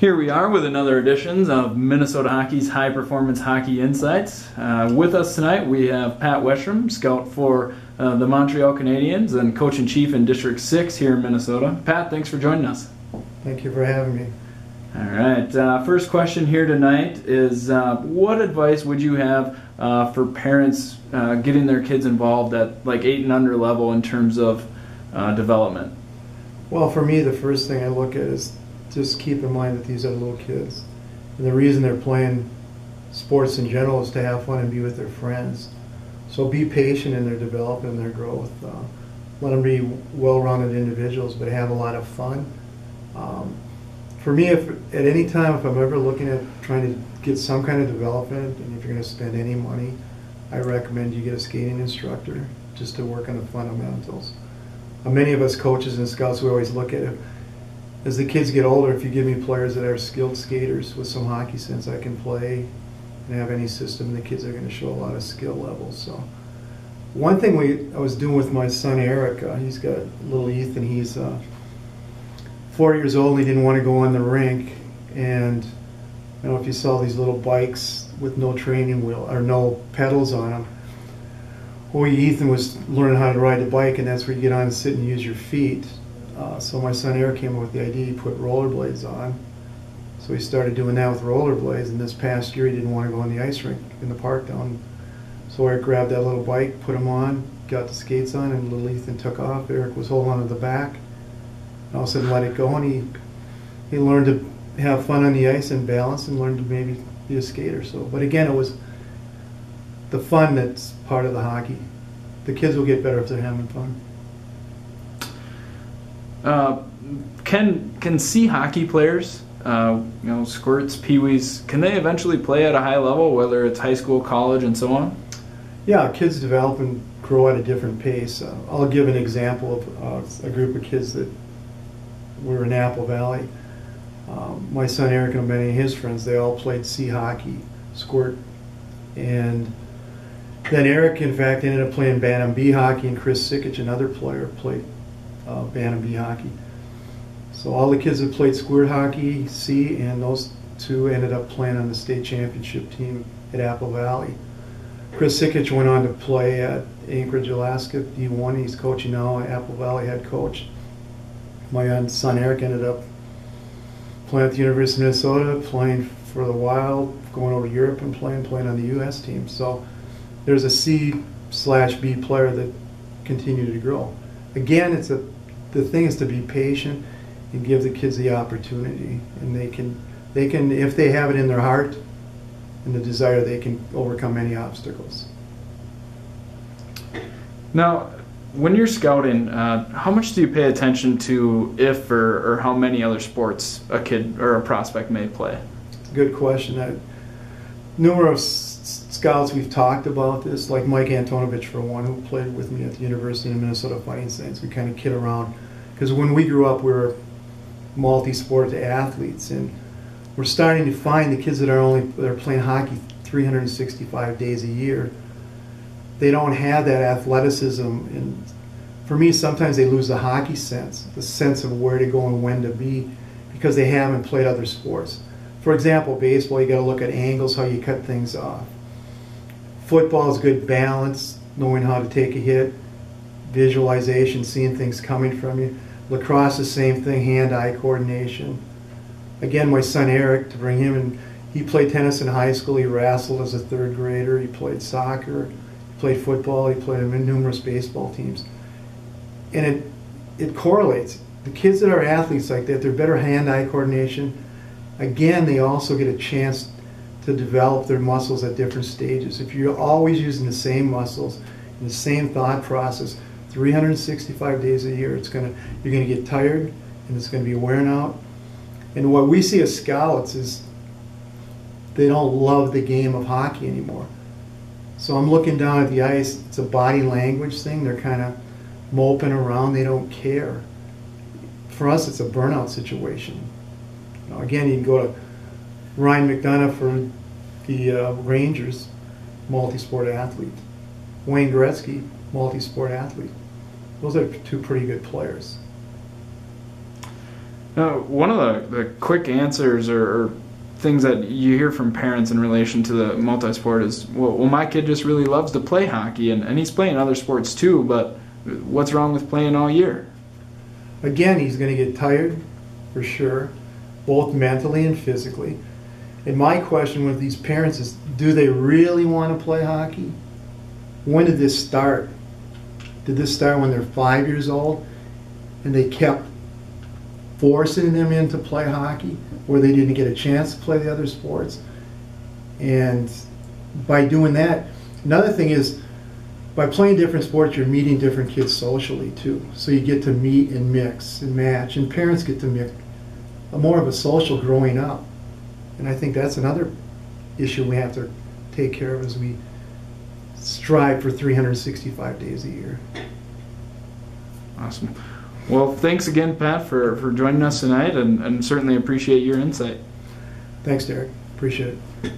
Here we are with another edition of Minnesota Hockey's High Performance Hockey Insights. With us tonight we have Pat Westrum, scout for the Montreal Canadiens and coach-in-chief in District 6 here in Minnesota. Pat, thanks for joining us. Thank you for having me. All right, first question here tonight is what advice would you have for parents getting their kids involved at like 8 and under level in terms of development? Well, for me, the first thing I look at is just keep in mind that these are little kids. And the reason they're playing sports in general is to have fun and be with their friends. So be patient in their development and their growth. Let them be well-rounded individuals, but have a lot of fun. For me, if at any time, if I'm ever looking at trying to get some kind of development, and if you're going to spend any money, I recommend you get a skating instructor just to work on the fundamentals. Many of us coaches and scouts, we always look at it. As the kids get older, if you give me players that are skilled skaters with some hockey sense, I can play and have any system, the kids are going to show a lot of skill levels. So, one thing I was doing with my son Eric, he's got little Ethan, he's 4 years old and he didn't want to go on the rink. And I don't know if you saw these little bikes with no training wheel or no pedals on them. Well, Ethan was learning how to ride the bike, and that's where you get on and sit and use your feet. So my son Eric came up with the idea, he put rollerblades on. So he started doing that with rollerblades, and this past year he didn't want to go on the ice rink in the park down. So Eric grabbed that little bike, put them on, got the skates on, and little Ethan took off. Eric was holding on to the back, and all of a sudden let it go, and he learned to have fun on the ice and balance and learned to maybe be a skater. So, but again, it was the fun that's part of the hockey. The kids will get better if they're having fun. Can C hockey players, squirts, peewees, can they eventually play at a high level, whether it's high school, college, and so on? Yeah, kids develop and grow at a different pace. I'll give an example of a group of kids that were in Apple Valley. My son Eric and many of his friends, they all played C hockey, squirt, and then Eric, in fact, ended up playing Bantam B hockey, and Chris Sikic, another player, played Bantam B hockey. So all the kids that played squirt hockey, C, and those two ended up playing on the state championship team at Apple Valley. Chris Sikic went on to play at Anchorage, Alaska, D1. He's coaching now, Apple Valley head coach. My son Eric ended up playing at the University of Minnesota, playing for the Wild, going over to Europe and playing on the U.S. team. So there's a C/B player that continued to grow. Again, the thing is to be patient and give the kids the opportunity, and they can if they have it in their heart and the desire, they can overcome any obstacles. Now, when you're scouting, how much do you pay attention to if or how many other sports a kid or a prospect may play? It's a good question. Numerous scouts we've talked about this, like Mike Antonovich for one, who played with me at the University of Minnesota Fighting Saints. We kind of kid around because when we grew up we were multi-sport athletes, and we're starting to find the kids that are playing hockey 365 days a year. They don't have that athleticism, and for me sometimes they lose the hockey sense, the sense of where to go and when to be, because they haven't played other sports. For example, baseball, you got to look at angles, how you cut things off. Football is good balance, knowing how to take a hit, visualization, seeing things coming from you. Lacrosse, the same thing, hand-eye coordination. Again, my son Eric, to bring him in, he played tennis in high school, he wrestled as a third grader, he played soccer, he played football, he played in numerous baseball teams. And it correlates. The kids that are athletes like that, they're better hand-eye coordination. Again, they also get a chance to develop their muscles at different stages. If you're always using the same muscles and the same thought process 365 days a year, you're going to get tired, and it's going to be wearing out. And what we see as scouts is they don't love the game of hockey anymore. So I'm looking down at the ice, it's a body language thing. They're kind of moping around, they don't care. For us, it's a burnout situation. Again, you can go to Ryan McDonough for the Rangers, multi-sport athlete. Wayne Gretzky, multi-sport athlete. Those are two pretty good players. One of the quick answers or things that you hear from parents in relation to the multi-sport is, well, my kid just really loves to play hockey, and he's playing other sports too, but what's wrong with playing all year? Again, he's going to get tired, for sure, both mentally and physically. And my question with these parents is, do they really want to play hockey? When did this start? Did this start when they're 5 years old and they kept forcing them in to play hockey where they didn't get a chance to play the other sports? And by doing that, another thing is, by playing different sports, you're meeting different kids socially too. So you get to meet and mix and match, and parents get to make more of a social growing up. And I think that's another issue we have to take care of as we strive for 365 days a year. Awesome. Well, thanks again, Pat, for joining us tonight, and certainly appreciate your insight. Thanks, Derek. Appreciate it.